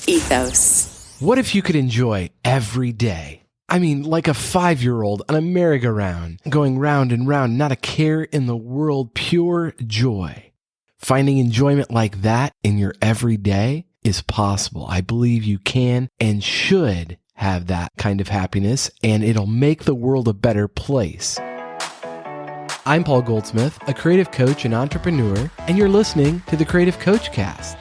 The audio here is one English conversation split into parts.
Ethos. What if you could enjoy every day? I mean, like a 5-year-old on a merry-go-round, going round and round, not a care in the world, pure joy. Finding enjoyment like that in your everyday is possible. I believe you can and should have that kind of happiness, and it'll make the world a better place. I'm Paul Goldsmith, a creative coach and entrepreneur, and you're listening to the Creative Coach Cast.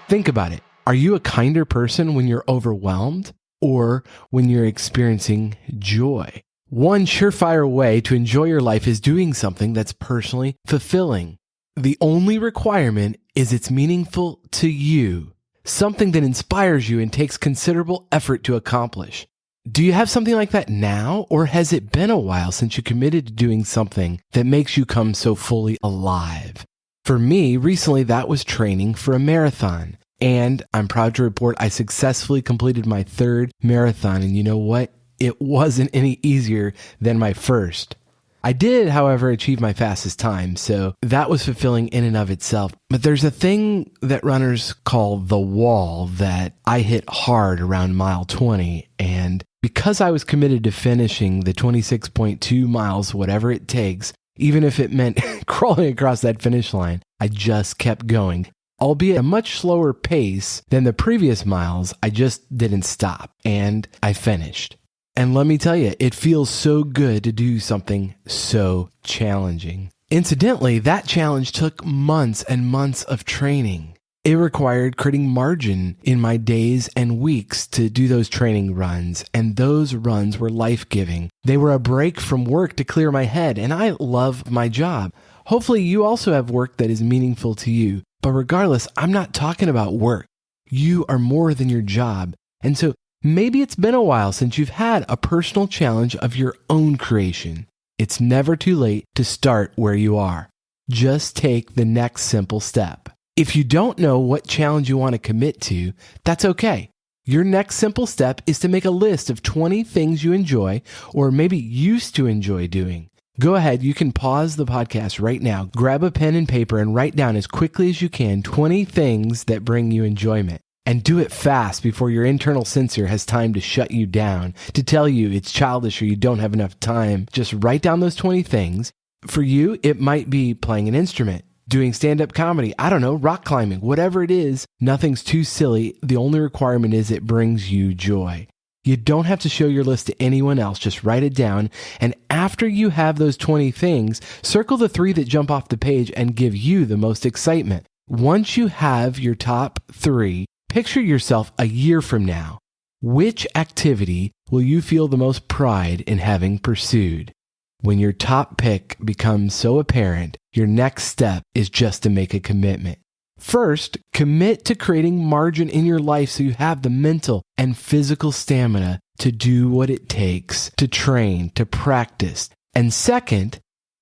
Think about it. Are you a kinder person when you're overwhelmed or when you're experiencing joy? One surefire way to enjoy your life is doing something that's personally fulfilling. The only requirement is it's meaningful to you, something that inspires you and takes considerable effort to accomplish. Do you have something like that now, or has it been a while since you committed to doing something that makes you come so fully alive? For me, recently that was training for a marathon, and I'm proud to report I successfully completed my 3rd marathon, and you know what? It wasn't any easier than my first. I did, however, achieve my fastest time, so that was fulfilling in and of itself. But there's a thing that runners call the wall that I hit hard around mile 20, and because I was committed to finishing the 26.2 miles, whatever it takes, even if it meant crawling across that finish line, I just kept going. Albeit a much slower pace than the previous miles, I just didn't stop, and I finished. And let me tell you, it feels so good to do something so challenging. Incidentally, that challenge took months and months of training. It required creating margin in my days and weeks to do those training runs, and those runs were life-giving. They were a break from work to clear my head, and I love my job. Hopefully you also have work that is meaningful to you, but regardless, I'm not talking about work. You are more than your job, and so maybe it's been a while since you've had a personal challenge of your own creation. It's never too late to start where you are. Just take the next simple step. If you don't know what challenge you want to commit to, that's okay. Your next simple step is to make a list of 20 things you enjoy or maybe used to enjoy doing. Go ahead, you can pause the podcast right now, grab a pen and paper and write down as quickly as you can 20 things that bring you enjoyment. And do it fast before your internal censor has time to shut you down, to tell you it's childish or you don't have enough time. Just write down those 20 things. For you, it might be playing an instrument, doing stand-up comedy, I don't know, rock climbing, whatever it is, nothing's too silly. The only requirement is it brings you joy. You don't have to show your list to anyone else, just write it down. And after you have those 20 things, circle the 3 that jump off the page and give you the most excitement. Once you have your top 3, picture yourself a year from now. Which activity will you feel the most pride in having pursued? When your top pick becomes so apparent, your next step is just to make a commitment. First, commit to creating margin in your life so you have the mental and physical stamina to do what it takes to train, to practice. And second,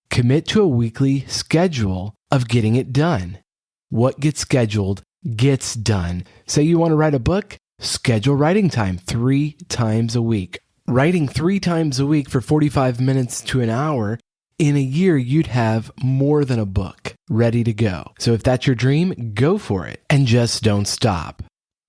commit to a weekly schedule of getting it done. What gets scheduled gets done. Say you want to write a book, schedule writing time 3 times a week. Writing 3 times a week for 45 minutes to an hour, in a year you'd have more than a book ready to go. So if that's your dream, go for it and just don't stop.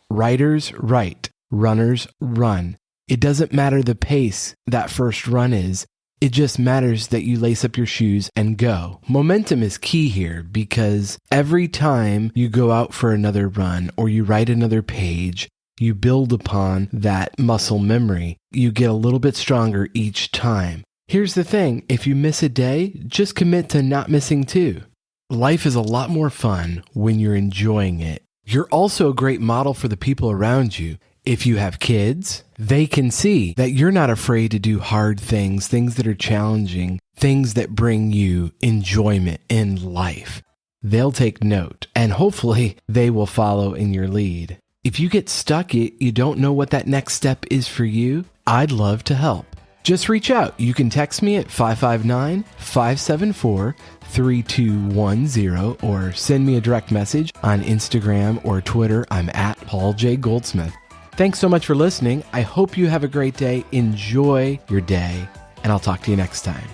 Writers write, runners run. It doesn't matter the pace that first run is. It just matters that you lace up your shoes and go. Momentum is key here because every time you go out for another run or you write another page, you build upon that muscle memory. You get a little bit stronger each time. Here's the thing, if you miss a day, just commit to not missing 2. Life is a lot more fun when you're enjoying it. You're also a great model for the people around you. If you have kids, they can see that you're not afraid to do hard things, things that are challenging, things that bring you enjoyment in life. They'll take note, and hopefully they will follow in your lead. If you get stuck, you don't know what that next step is for you, I'd love to help. Just reach out. You can text me at 559-574-3210 or send me a direct message on Instagram or Twitter. I'm at Paul J. Goldsmith. Thanks so much for listening. I hope you have a great day. Enjoy your day, and I'll talk to you next time.